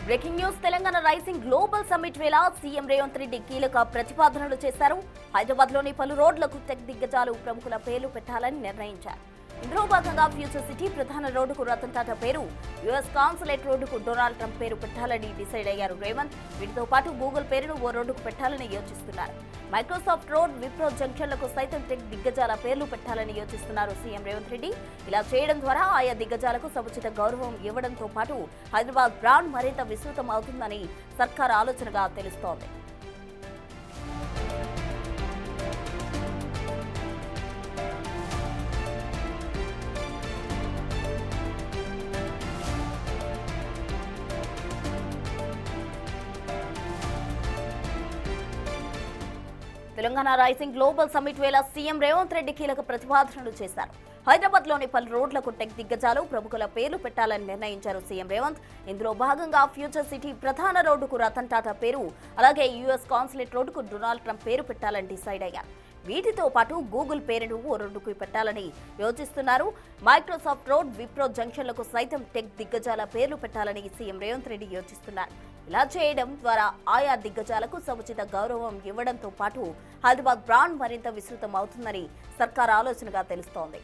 Breaking news Telangana rising global summit వేళ CM Revanth Reddy కీలక ప్రతిపాదనలు చేశారు. హైదరాబాద్ లోని పలు రోడ్లకు టెక్ దిగ్గజాలు ప్రముఖుల పేర్లు పెట్టాలని నిర్ణయించారు. ఇందులో భాగంగా ఫ్యూచర్ సిటీ ప్రధాన రోడ్డుకు రతన్ టాటా పేరు, యుఎస్ కాన్సులేట్ రోడ్డుకు డొనాల్డ్ ట్రంప్ పేరు పెట్టాలని డిసైడ్ అయ్యారు రేవంత్. వీటితో పాటు గూగుల్ పేరును ఓ రోడ్డుకు పెట్టాలని యోచిస్తున్నారు. మైక్రోసాఫ్ట్ రోడ్, విప్రో జంక్షన్లకు సైతం టెక్ దిగ్గజాల పేర్లు పెట్టాలని యోచిస్తున్నారు సీఎం రేవంత్ రెడ్డి. ఇలా చేయడం ద్వారా ఆయా దిగ్గజాలకు సముచిత గౌరవం ఇవ్వడంతో పాటు హైదరాబాద్ బ్రాండ్ మరింత విస్తృతం అవుతుందని సర్కార్ ఆలోచనగా తెలుస్తోంది. తెలంగాణ రైజింగ్ గ్లోబల్ సమ్మిట్ వేళ సీఎం రేవంత్ రెడ్డి కీలక ప్రతిపాదనలు చేశారు. హైదరాబాద్ లోని పలు రోడ్లకు టెక్ దిగ్గజాలు ప్రముఖుల పేర్లు పెట్టాలని నిర్ణయించారు సీఎం రేవంత్. ఇందులో భాగంగా ఫ్యూచర్ సిటీ ప్రధాన రోడ్డుకు రతన్ టాటా పేరు, అలాగే యుఎస్ కాన్సులేట్ రోడ్డుకు డొనాల్డ్ ట్రంప్ పేరు పెట్టాలని డిసైడ్ అయ్యారు. వీటితో పాటు గూగుల్ పేరును ఓ రోడ్డుకు పెట్టాలని యోచిస్తున్నారు. మైక్రోసాఫ్ట్ రోడ్, విప్రో జంక్షన్లకు సైతం టెక్ దిగ్గజాల పేర్లు పెట్టాలని సీఎం రేవంత్ రెడ్డి యోచిస్తున్నారు. ఇలా చేయడం ద్వారా ఆయా దిగ్గజాలకు సముచిత గౌరవం ఇవ్వడంతో పాటు హైదరాబాద్ బ్రాండ్ మరింత విస్తృతం అవుతుందని సర్కార్ ఆలోచనగా తెలుస్తోంది.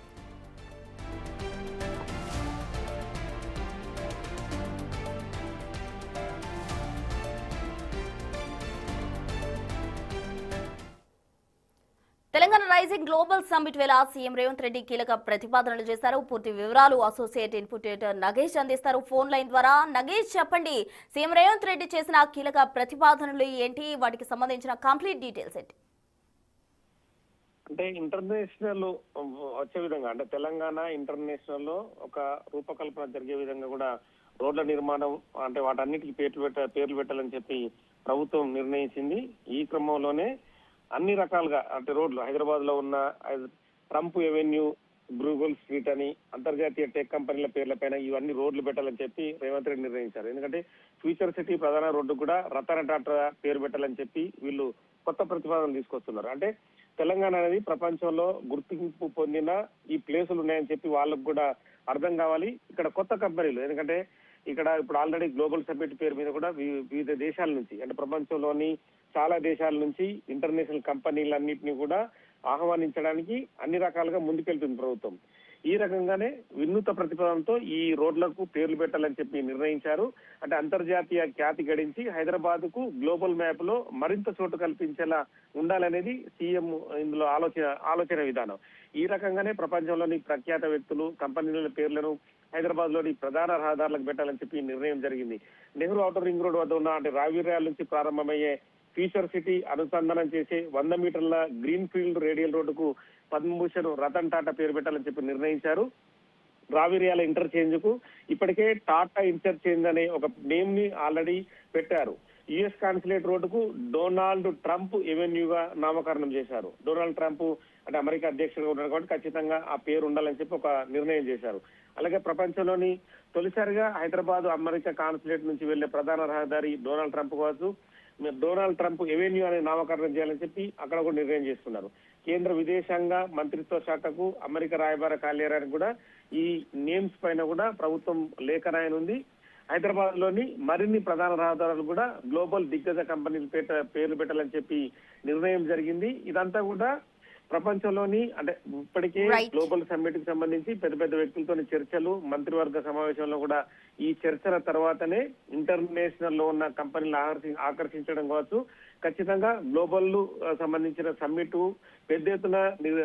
తెలంగాణ రైజింగ్ గ్లోబల్ సమ్మిట్ వేళ సీఎం రేవంత్ రెడ్డి కీలక ప్రతిపాదనలు చేశారు. పూర్తి వివరాలు అసోసియేట్ ఇన్పుట్ ఎడిటర్ నగేష్ అందిస్తారు ఫోన్ లైన్ ద్వారా. నగేష్, చెప్పండి, సీఎం రేవంత్ రెడ్డి చేసిన కీలక ప్రతిపాదనలు ఏంటి, వాటికి సంబంధించిన కంప్లీట్ డీటెయిల్స్ ఏంటి? అంటే ఇంటర్నేషనల్ వచ్చే విధంగా, అంటే తెలంగాణ ఇంటర్నేషనల్ లో ఒక రూపకల్పన జరిగే విధంగా కూడా రోడ్ల నిర్మాణం, అంటే వాటన్నిటికీ పేర్లు పెట్టాలని చెప్పి ప్రభుత్వం నిర్ణయించింది. ఈ క్రమంలోనే అన్ని రకాలుగా, అంటే రోడ్లు హైదరాబాద్ లో ఉన్న ట్రంప్ ఎవెన్యూ, గూగుల్ స్ట్రీట్ అని అంతర్జాతీయ టెక్ కంపెనీల పేర్లపైన ఇవన్నీ రోడ్లు పెట్టాలని చెప్పి రేవంత్ రెడ్డి నిర్ణయించారు. ఎందుకంటే ఫ్యూచర్ సిటీ ప్రధాన రోడ్డు కూడా రతన్ టాటా పేరు పెట్టాలని చెప్పి వీళ్ళు కొత్త ప్రతిపాదనలు తీసుకొస్తున్నారు. అంటే తెలంగాణ అనేది ప్రపంచంలో గుర్తింపు పొందిన ఈ ప్లేసులు ఉన్నాయని చెప్పి వాళ్ళకు కూడా అర్థం కావాలి. ఇక్కడ కొత్త కంపెనీలు, ఎందుకంటే ఇక్కడ ఇప్పుడు ఆల్రెడీ గ్లోబల్ సమ్మిట్ పేరు మీద కూడా వివిధ దేశాల నుంచి, అంటే ప్రపంచంలోని చాలా దేశాల నుంచి ఇంటర్నేషనల్ కంపెనీలన్నింటినీ కూడా ఆహ్వానించడానికి అన్ని రకాలుగా ముందుకెళ్తుంది ప్రభుత్వం. ఈ రకంగానే వినూత్న ప్రతిపాదనతో ఈ రోడ్లకు పేర్లు పెట్టాలని చెప్పి నిర్ణయించారు. అంటే అంతర్జాతీయ ఖ్యాతి గడించి హైదరాబాద్ కు గ్లోబల్ మ్యాప్ లో మరింత చోటు కల్పించేలా ఉండాలనేది సీఎం ఇందులో ఆలోచన విధానం. ఈ రకంగానే ప్రపంచంలోని ప్రఖ్యాత వ్యక్తులు, కంపెనీల పేర్లను హైదరాబాద్ లోని ప్రధాన రహదారులకు పెట్టాలని చెప్పి నిర్ణయం జరిగింది. నెహ్రూ ఔటర్ రింగ్ రోడ్ వద్ద ఉన్న, అంటే రావిర్యాల నుంచి ప్రారంభమయ్యే ఫ్యూచర్ సిటీ అనుసంధానం చేసే 100 మీటర్ల గ్రీన్ ఫీల్డ్ రేడియల్ రోడ్డుకు పద్మభూషణ్ రతన్ టాటా పేరు పెట్టాలని చెప్పి నిర్ణయించారు. రావిర్యాల ఇంటర్చేంజ్ కు ఇప్పటికే టాటా ఇంటర్చేంజ్ అనే ఒక నేమ్ ని ఆల్రెడీ పెట్టారు. యుఎస్ కాన్సులేట్ రోడ్డుకు డొనాల్డ్ ట్రంప్ ఎవెన్యూగా నామకరణం చేశారు. డొనాల్డ్ ట్రంప్ అంటే అమెరికా అధ్యక్షుడిగా ఉన్నారు కాబట్టి ఖచ్చితంగా ఆ పేరు ఉండాలని చెప్పి ఒక నిర్ణయం చేశారు. అలాగే ప్రపంచంలోని తొలిసారిగా హైదరాబాద్ అమెరికా కాన్సులేట్ నుంచి వెళ్లే ప్రధాన రహదారి డొనాల్డ్ ట్రంప్ కావచ్చు, డొనాల్డ్ ట్రంప్ ఎవెన్యూ అనే నామకరణం చేయాలని చెప్పి అక్కడ కూడా నిర్ణయం చేస్తున్నారు. కేంద్ర విదేశాంగ మంత్రిత్వ శాఖకు, అమెరికా రాయబార కార్యాలయానికి కూడా ఈ నేమ్స్ పైన కూడా ప్రభుత్వం లేఖ రాయనుంది. హైదరాబాద్ లోని మరిన్ని ప్రధాన రహదారులు కూడా గ్లోబల్ దిగ్గజ కంపెనీల పేర్లు పెట్టాలని చెప్పి నిర్ణయం జరిగింది. ఇదంతా కూడా ప్రపంచంలోని, అంటే ఇప్పటికే గ్లోబల్ సమ్మిట్ కి సంబంధించి పెద్ద పెద్ద వ్యక్తులతో చర్చలు, మంత్రివర్గ సమావేశంలో కూడా ఈ చర్చల తర్వాతనే ఇంటర్నేషనల్ లో ఉన్న కంపెనీలు ఆకర్షించడం కావచ్చు, ఖచ్చితంగా గ్లోబల్ సంబంధించిన సమ్మిట్ పెద్ద ఎత్తున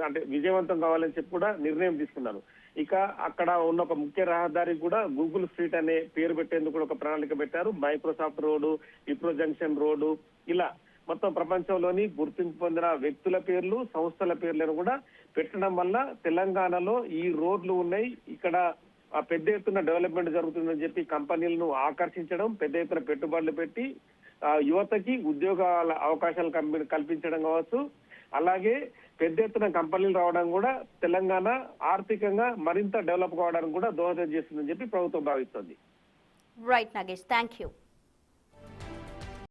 అంటే విజయవంతం కావాలని చెప్పి కూడా నిర్ణయం తీసుకున్నారు. ఇక అక్కడ ఉన్న ఒక ముఖ్య రహదారికి కూడా గూగుల్ స్ట్రీట్ అనే పేరు పెట్టేందుకు కూడా ఒక ప్రణాళిక పెట్టారు. Microsoft road, Wipro junction road, ఇలా మొత్తం ప్రపంచంలోని గుర్తింపు పొందిన వ్యక్తుల పేర్లు, సంస్థల పేర్లను కూడా పెట్టడం వల్ల తెలంగాణలో ఈ రోడ్లు ఉన్నాయి, ఇక్కడ పెద్ద ఎత్తున డెవలప్మెంట్ జరుగుతుందని చెప్పి కంపెనీలను ఆకర్షించడం, పెద్ద ఎత్తున పెట్టుబడులు పెట్టి యువతకి ఉద్యోగాల అవకాశాలు కల్పించడం కావచ్చు, అలాగే పెద్ద ఎత్తున కంపెనీలు రావడం కూడా తెలంగాణ ఆర్థికంగా మరింత డెవలప్ కావడానికి కూడా దోహదం చేస్తుందని చెప్పి ప్రభుత్వం భావిస్తోంది. Right Nagesh, thank you.